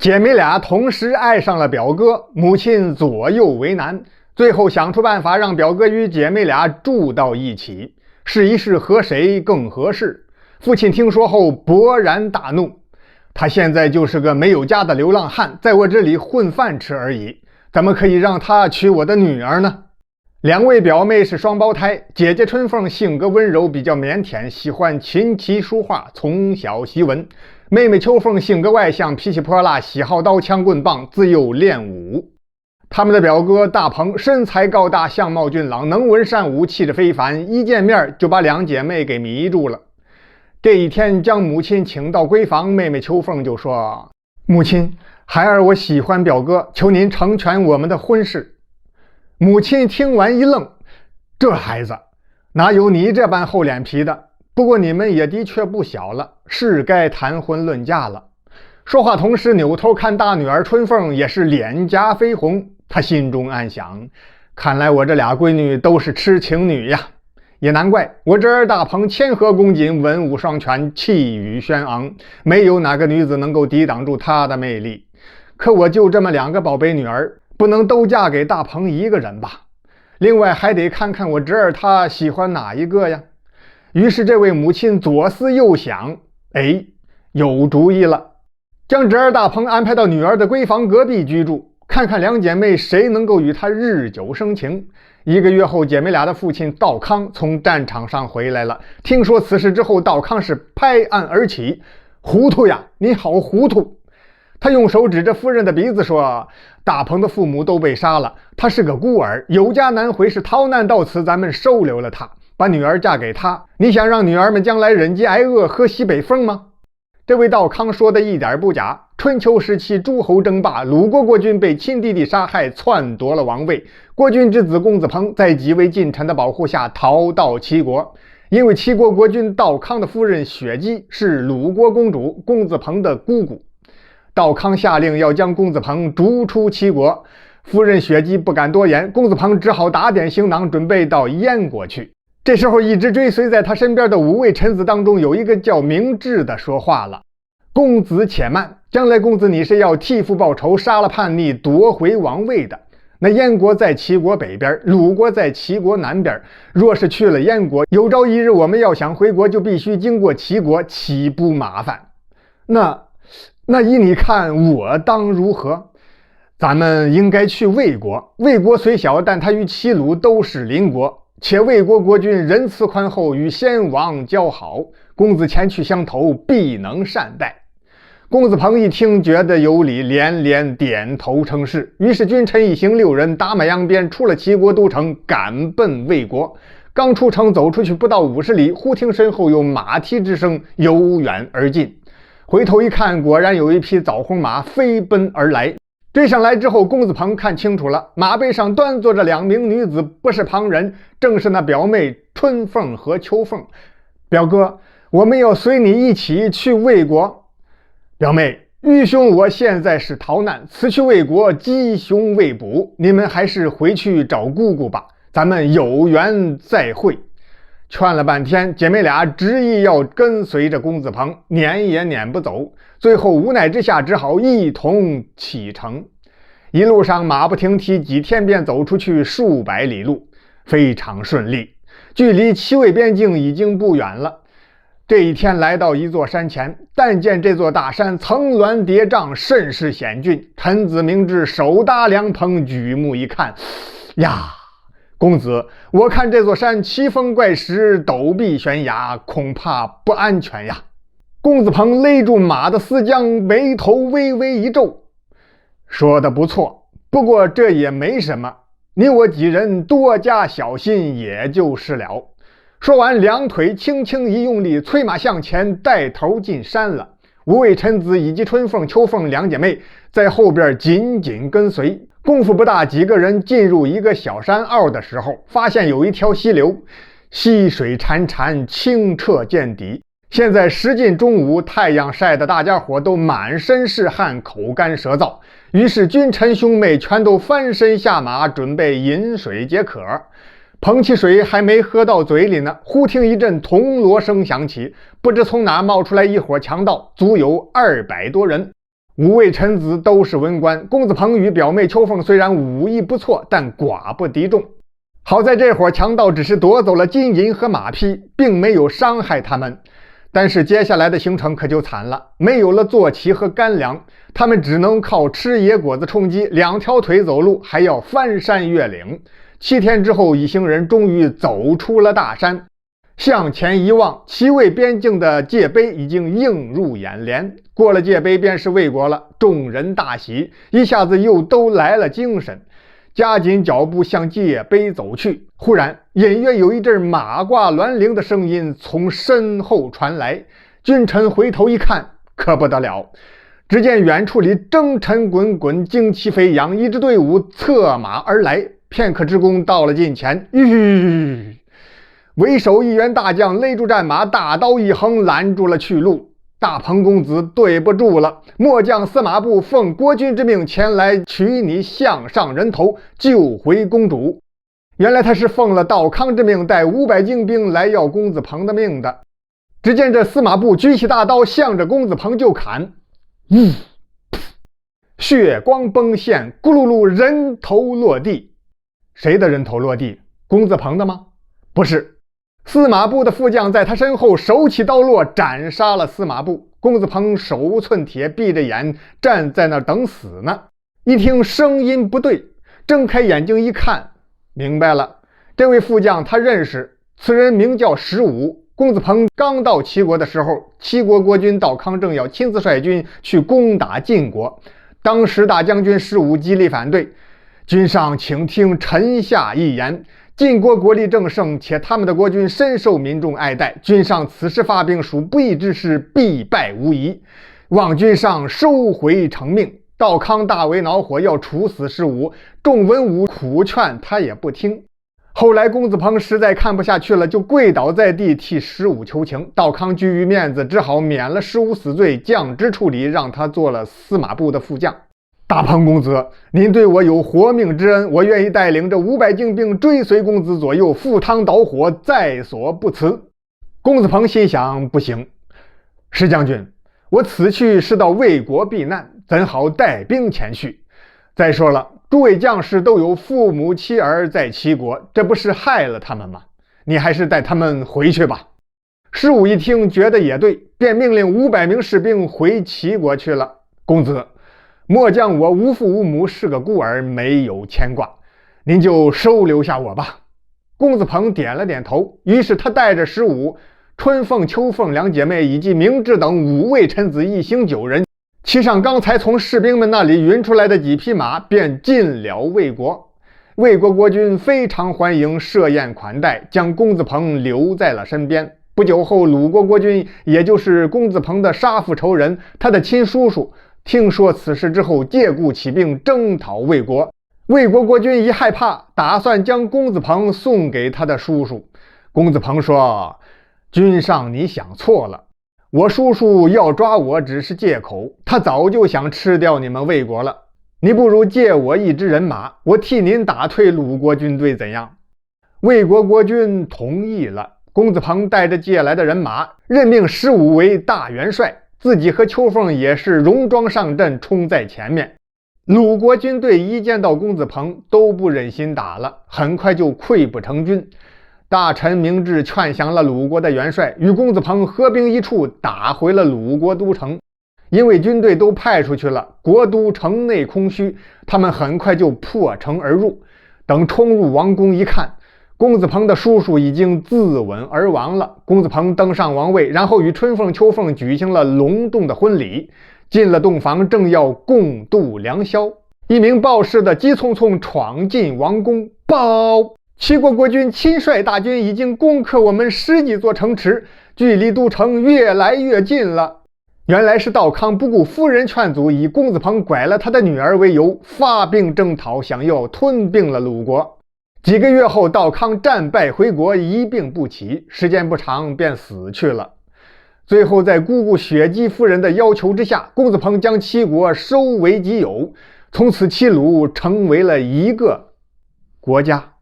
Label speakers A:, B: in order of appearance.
A: 姐妹俩同时爱上了表哥，母亲左右为难，最后想出办法让表哥与姐妹俩住到一起，试一试和谁更合适。父亲听说后勃然大怒，他现在就是个没有家的流浪汉，在我这里混饭吃而已，怎么可以让他娶我的女儿呢？两位表妹是双胞胎，姐姐春凤性格温柔，比较腼腆，喜欢琴棋书画，从小习文。妹妹秋凤性格外向，脾气泼辣，喜好刀枪棍棒，自幼练武。他们的表哥大鹏身材高大，相貌俊朗，能文善武，气质非凡，一见面就把两姐妹给迷住了。这一天将母亲请到闺房，妹妹秋凤就说：母亲，孩儿我喜欢表哥，求您成全我们的婚事。母亲听完一愣，这孩子哪有你这般厚脸皮的，不过你们也的确不小了，是该谈婚论嫁了。说话同时扭头看大女儿春凤，也是脸颊绯红。她心中暗想，看来我这俩闺女都是痴情女呀，也难怪我这儿大鹏谦和恭谨，文武双全，气宇轩昂，没有哪个女子能够抵挡住她的魅力。可我就这么两个宝贝女儿，不能都嫁给大鹏一个人吧，另外还得看看我侄儿他喜欢哪一个呀。于是这位母亲左思右想，有主意了，将侄儿大鹏安排到女儿的闺房隔壁居住，看看两姐妹谁能够与他日久生情。1个月后，姐妹俩的父亲道康从战场上回来了，听说此事之后，道康是拍案而起：糊涂呀，你好糊涂！他用手指着夫人的鼻子说：大鹏的父母都被杀了，他是个孤儿，有家难回，是逃难到此，咱们收留了他，把女儿嫁给他。你想让女儿们将来忍饥挨饿，喝西北风吗？这位道康说的一点不假。春秋时期诸侯争霸，鲁国国君被亲弟弟杀害，篡夺了王位。国君之子公子鹏在几位近臣的保护下逃到齐国，因为齐国国君道康的夫人雪姬是鲁国公主公子鹏的姑姑。道康下令要将公子鹏逐出齐国，夫人雪姬不敢多言，公子鹏只好打点行囊，准备到燕国去。这时候一直追随在他身边的5位臣子当中，有一个叫明智的说话了：公子且慢，将来公子你是要替父报仇，杀了叛逆，夺回王位的。那燕国在齐国北边，鲁国在齐国南边，若是去了燕国，有朝一日我们要想回国，就必须经过齐国，岂不麻烦？那依你看，我当如何？咱们应该去魏国，魏国虽小，但它与齐鲁都是邻国，且魏国国君仁慈宽厚，与先王交好，公子前去相投，必能善待。公子鹏一听觉得有理，连连点头称是。于是君臣一行6人打马扬鞭，出了齐国都城，赶奔魏国。刚出城走出去不到50里，忽听身后有马蹄之声由远而近，回头一看，果然有一匹枣红马飞奔而来。追上来之后，公子鹏看清楚了，马背上端坐着2名女子，不是旁人，正是那表妹春凤和秋凤。表哥，我们要随你一起去魏国。表妹，愚兄我现在是逃难，此去魏国鸡熊未捕，你们还是回去找姑姑吧，咱们有缘再会。劝了半天，姐妹俩执意要跟随着公子鹏，撵也撵不走，最后无奈之下只好一同启程。一路上马不停蹄，几天便走出去数百里路，非常顺利，距离齐魏边境已经不远了。这一天来到一座山前，但见这座大山层峦叠嶂，甚是险峻。臣子明智，手搭凉棚，举目一看，呀，公子，我看这座山奇峰怪石，陡壁悬崖，恐怕不安全呀。公子鹏勒住马的丝缰，眉头微微一皱，说得不错，不过这也没什么，你我几人多加小心也就是了。说完，两腿轻轻一用力，催马向前，带头进山了。5位臣子以及春凤、秋凤2姐妹在后边紧紧跟随。功夫不大，几个人进入一个小山坳的时候，发现有一条溪流，溪水潺潺，清澈见底。现在时近中午，太阳晒得大家伙都满身是汗，口干舌燥。于是君臣兄妹全都翻身下马，准备饮水解渴。捧起水还没喝到嘴里呢，忽听一阵铜锣声响起，不知从哪冒出来一伙强盗，足有200多人。五位臣子都是文官，公子鹏与表妹秋凤虽然武艺不错，但寡不敌众。好在这伙强盗只是夺走了金银和马匹，并没有伤害他们。但是接下来的行程可就惨了，没有了坐骑和干粮，他们只能靠吃野果子充饥，2条腿走路，还要翻山越岭。7天之后，一行人终于走出了大山。向前一望，齐魏边境的界碑已经映入眼帘。过了界碑便是魏国了，众人大喜，一下子又都来了精神，加紧脚步向界碑走去。忽然隐约有一阵马挂銮铃的声音从身后传来，君臣回头一看，可不得了，只见远处里征尘滚滚，旌旗飞扬，一支队伍策马而来。片刻之功，到了近前，为首一员大将勒住战马，大刀一横，拦住了去路。大鹏公子，对不住了，末将司马部奉国君之命前来取你项上人头，救回公主。原来他是奉了道康之命，带500精兵来要公子鹏的命的。只见这司马部举起大刀，向着公子鹏就砍，血光崩现，咕噜噜，人头落地。谁的人头落地？公子鹏的吗？不是。司马部的副将在他身后手起刀落，斩杀了司马部。公子鹏手无寸铁，闭着眼站在那儿等死呢。一听声音不对，睁开眼睛一看，明白了，这位副将他认识，此人名叫石武。公子鹏刚到齐国的时候，齐国国君道康正要亲自率军去攻打晋国，当时大将军石武极力反对。君上请听臣下一言，晋国国力正盛，且他们的国君深受民众爱戴，君上此时发兵属不义之事，必败无疑，望君上收回成命。道康大为恼火，要处死石武，众文武苦劝他也不听。后来公子鹏实在看不下去了，就跪倒在地替石武求情。道康居于面子，只好免了石武死罪，降职处理，让他做了司马部的副将。大鹏公子，您对我有活命之恩，我愿意带领着500精兵追随公子左右，赴汤蹈火，在所不辞。公子鹏心想，不行，石将军，我此去是到魏国避难，怎好带兵前去？再说了，诸位将士都有父母妻儿在齐国，这不是害了他们吗？你还是带他们回去吧。石武一听觉得也对，便命令500名士兵回齐国去了。公子，末将我无父无母，是个孤儿，没有牵挂，您就收留下我吧。公子鹏点了点头，于是他带着石武、春凤、秋凤2姐妹以及明智等5位臣子一行9人，骑上刚才从士兵们那里运出来的几匹马，便进了魏国。魏国国君非常欢迎，设宴款待，将公子鹏留在了身边。不久后，鲁国国君，也就是公子鹏的杀父仇人，他的亲叔叔，听说此事之后，借故起兵征讨魏国。魏国国君一害怕，打算将公子鹏送给他的叔叔。公子鹏说：君上，你想错了，我叔叔要抓我只是借口，他早就想吃掉你们魏国了。你不如借我一支人马，我替您打退鲁国军队，怎样？魏国国君同意了。公子鹏带着借来的人马，任命石武为大元帅，自己和秋凤也是戎装上阵，冲在前面。鲁国军队一见到公子鹏，都不忍心打了，很快就溃不成军。大臣明智劝降了鲁国的元帅，与公子鹏合兵一处，打回了鲁国都城。因为军队都派出去了，国都城内空虚，他们很快就破城而入。等冲入王宫一看，公子鹏的叔叔已经自刎而亡了。公子鹏登上王位，然后与春凤、秋凤举行了隆重的婚礼。进了洞房，正要共度良宵，一名报事的急匆匆闯进王宫，报齐国国君亲率大军已经攻克我们10几座城池，距离都城越来越近了。原来是道康不顾夫人劝阻，以公子鹏拐了他的女儿为由，发兵征讨，想要吞并了鲁国。几个月后，道康战败回国，一病不起，时间不长便死去了。最后在姑姑雪姬夫人的要求之下，公子鹏将齐国收为己有，从此齐鲁成为了一个国家。